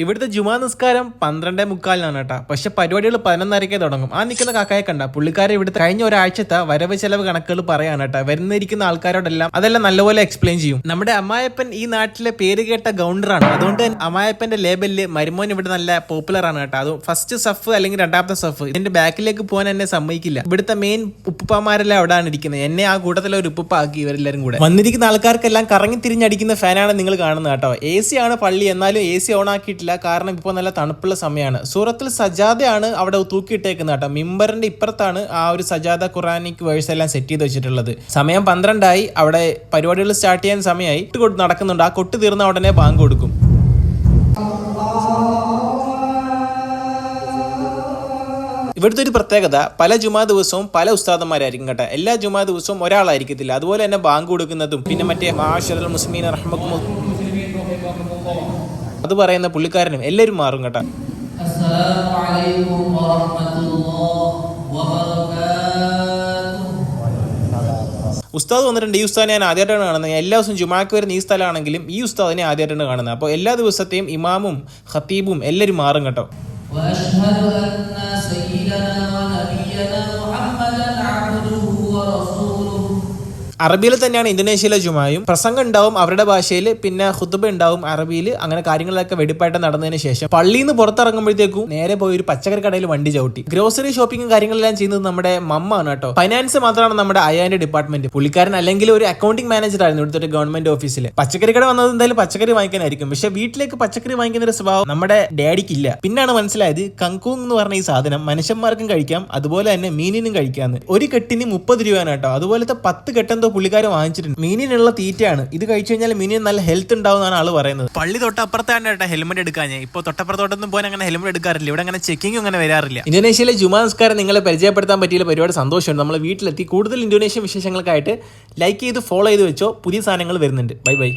ഇവിടുത്തെ ജുമാ നിസ്കാരം 12:45 കേട്ടോ. പക്ഷെ പരിപാടികൾ 11:30 തുടങ്ങും. ആ നിൽക്കുന്ന കാക്കയെ കണ്ട പുള്ളിക്കാരെ ഇവിടുത്തെ കഴിഞ്ഞ ഒരാഴ്ചത്തെ വരവ് ചെലവ് കണക്കുകൾ പറയാണ് കേട്ടോ. വരുന്നിരിക്കുന്ന ആൾക്കാരോടെല്ലാം അതെല്ലാം നല്ലപോലെ എക്സ്പ്ലെയിൻ ചെയ്യും. നമ്മുടെ അമ്മായപ്പൻ ഈ നാട്ടിലെ പേര് കേട്ട ഗൗണ്ടറാണ്. അതുകൊണ്ട് അമ്മായപ്പന്റെ ലേബലില് മരുമോൻ ഇവിടെ നല്ല പോപ്പുലർ ആണ് കേട്ടോ. അത് ഫസ്റ്റ് സഫ് അല്ലെങ്കിൽ രണ്ടാമത്തെ സഫ്. ഇതിന്റെ ബാക്കിലേക്ക് പോകാൻ എന്നെ സമ്മതിക്കില്ല. ഇവിടുത്തെ മെയിൻ ഉപ്പുപ്പമാരെല്ലാം അവിടെയാണ് ഇരിക്കുന്നത്. എന്നെ ആ കൂട്ടത്തിലെ ഒരു ഉപ്പുപ്പ ആക്കി ഇവരെല്ലാരും കൂടെ. വന്നിരിക്കുന്ന ആൾക്കാർക്കെല്ലാം കറങ്ങി തിരിഞ്ഞടിക്കുന്ന ഫാനാണ് നിങ്ങൾ കാണുന്നത് കേട്ടോ. AC ആണ് പള്ളി, എന്നാലും AC ഓൺ ആക്കിയിട്ടില്ല. കാരണം ഇപ്പോൾ നല്ല തണുപ്പുള്ള സമയമാണ്. സൂറത്തുൽ സജാദയാണ് അവിടെ തൂക്കിയിട്ടേക്കുന്നത് കേട്ടോ. മിമ്പറിന്റെ ഇപ്പുറത്താണ് ആ ഒരു സജാദ ഖുറാനിക് വേഴ്സ് എല്ലാം സെറ്റ് ചെയ്ത് വെച്ചിട്ടുള്ളത്. സമയം 12 അവിടെ പരിപാടികൾ സ്റ്റാർട്ട് ചെയ്യാൻ സമയമായി. നടക്കുന്നുണ്ട്. ആ കൊട്ട് തീർന്ന ഉടനെ ബാങ്ക് കൊടുക്കും. ഇവിടുത്തെ ഒരു പ്രത്യേകത, പല ജുമാ ദിവസവും പല ഉസ്താദന്മാരായിരിക്കും കേട്ടോ. എല്ലാ ജുമാ ദിവസവും ഒരാളായിരിക്കത്തില്ല. അതുപോലെ തന്നെ ബാങ്ക് കൊടുക്കുന്നതും പിന്നെ മറ്റേ മാഷറൽ മുസ്ലിമീൻ റഹ്മക്കുമുല്ലാഹ് അത് പറയുന്ന പുള്ളിക്കാരനും എല്ലാവരും മാറും കേട്ടോ. ഉസ്താദ് വന്നിട്ടുണ്ട്. ഈ ഉസ്താദിനെ ഞാൻ ആദ്യമായിട്ടാണ് കാണുന്നത്. എല്ലാ ദിവസവും ജുമാക്ക് വരുന്ന ഈ സ്ഥലമാണെങ്കിലും ഈ ഉസ്താദിനെ ആദ്യമായിട്ടാണ് കാണുന്നത്. അപ്പോൾ എല്ലാ ദിവസത്തെയും ഇമാമും ഖത്തീബും എല്ലാവരും മാറും കേട്ടോ. അറബിയിൽ തന്നെയാണ് ഇന്തോനേഷ്യയിലെ ജുമായും. പ്രസംഗം ഉണ്ടാവും അവരുടെ ഭാഷയിൽ, പിന്നെ ഖുത്ബ ഉണ്ടാവും അറബിയിൽ. അങ്ങനെ കാര്യങ്ങളൊക്കെ വെടിപ്പായിട്ട് നടന്നതിന് ശേഷം പള്ളിയിൽ നിന്ന് പുറത്തിറങ്ങുമ്പോഴത്തേക്കും നേരെ പോയി ഒരു പച്ചക്കറി കടയിൽ വണ്ടി ചവിട്ടി. ഗ്രോസറി ഷോപ്പിംഗും കാര്യങ്ങളെല്ലാം ചെയ്യുന്നത് നമ്മുടെ മമ്മ ആണ് കേട്ടോ. ഫൈനാൻസ് മാത്രമാണ് നമ്മുടെ അയാന്റെ ഡിപ്പാർട്ട്മെന്റ്. പുള്ളിക്കാരൻ അല്ലെങ്കിൽ ഒരു അക്കൗണ്ടിംഗ് മാനേജർ ആയിരുന്നു ഇവിടുത്തെ ഒരു ഗവൺമെന്റ് ഓഫീസിൽ. പച്ചക്കറി കട വന്നത് എന്തായാലും പച്ചക്കറി വാങ്ങിക്കാനായിരിക്കും. പക്ഷെ വീട്ടിലേക്ക് പച്ചക്കറി വാങ്ങിക്കുന്ന ഒരു സ്വഭാവം നമ്മുടെ ഡാഡിക്കില്ല. പിന്നാണ് മനസ്സിലായത് കങ്കൂങ് എന്ന് പറഞ്ഞ ഈ സാധനം മനുഷ്യന്മാർക്കും കഴിക്കാം, അതുപോലെ തന്നെ മീനിനും കഴിക്കാന്ന്. ഒരു കെട്ടിന് 30 രൂപയാണ് കേട്ടോ. അതുപോലത്തെ 10 കെട്ടെന്തോ പുള്ളിക്കാരൻ വാങ്ങിച്ചിട്ടുണ്ട്. മീനിനുള്ള തീറ്റയാണ് ഇത്. കഴിച്ചു കഴിഞ്ഞാൽ മീനിന് നല്ല ഹെൽത്ത് ഉണ്ടാവും എന്നാണ് ആള് പറയുന്നത്. പള്ളി തൊട്ടപ്പുറത്താണ് കേട്ടോ ഹെൽമെറ്റ് എടുക്കാൻ. ഇപ്പോൾ തൊട്ടപ്പുറത്തോട്ടൊന്നും പോകാൻ അങ്ങനെ ഹെൽമെറ്റ് എടുക്കാറില്ല. ഇവിടെ അങ്ങനെ ചെക്കിംഗ് അങ്ങനെ വരാറില്ല. ഇന്തോനേഷ്യയിലെ ജുമാ നിസ്കാരം നിങ്ങളെ പരിചയപ്പെടുത്താൻ പറ്റിയ ഒരുപാട് സന്തോഷമുണ്ട്. നമ്മൾ വീട്ടിലെത്തി. കൂടുതൽ ഇന്തോനേഷ്യൻ വിശേഷങ്ങൾക്കായിട്ട് ലൈക്ക് ചെയ്ത് ഫോളോ ചെയ്ത് വെച്ചോ. പുതിയ സാധനങ്ങൾ വരുന്നുണ്ട്. Bye bye.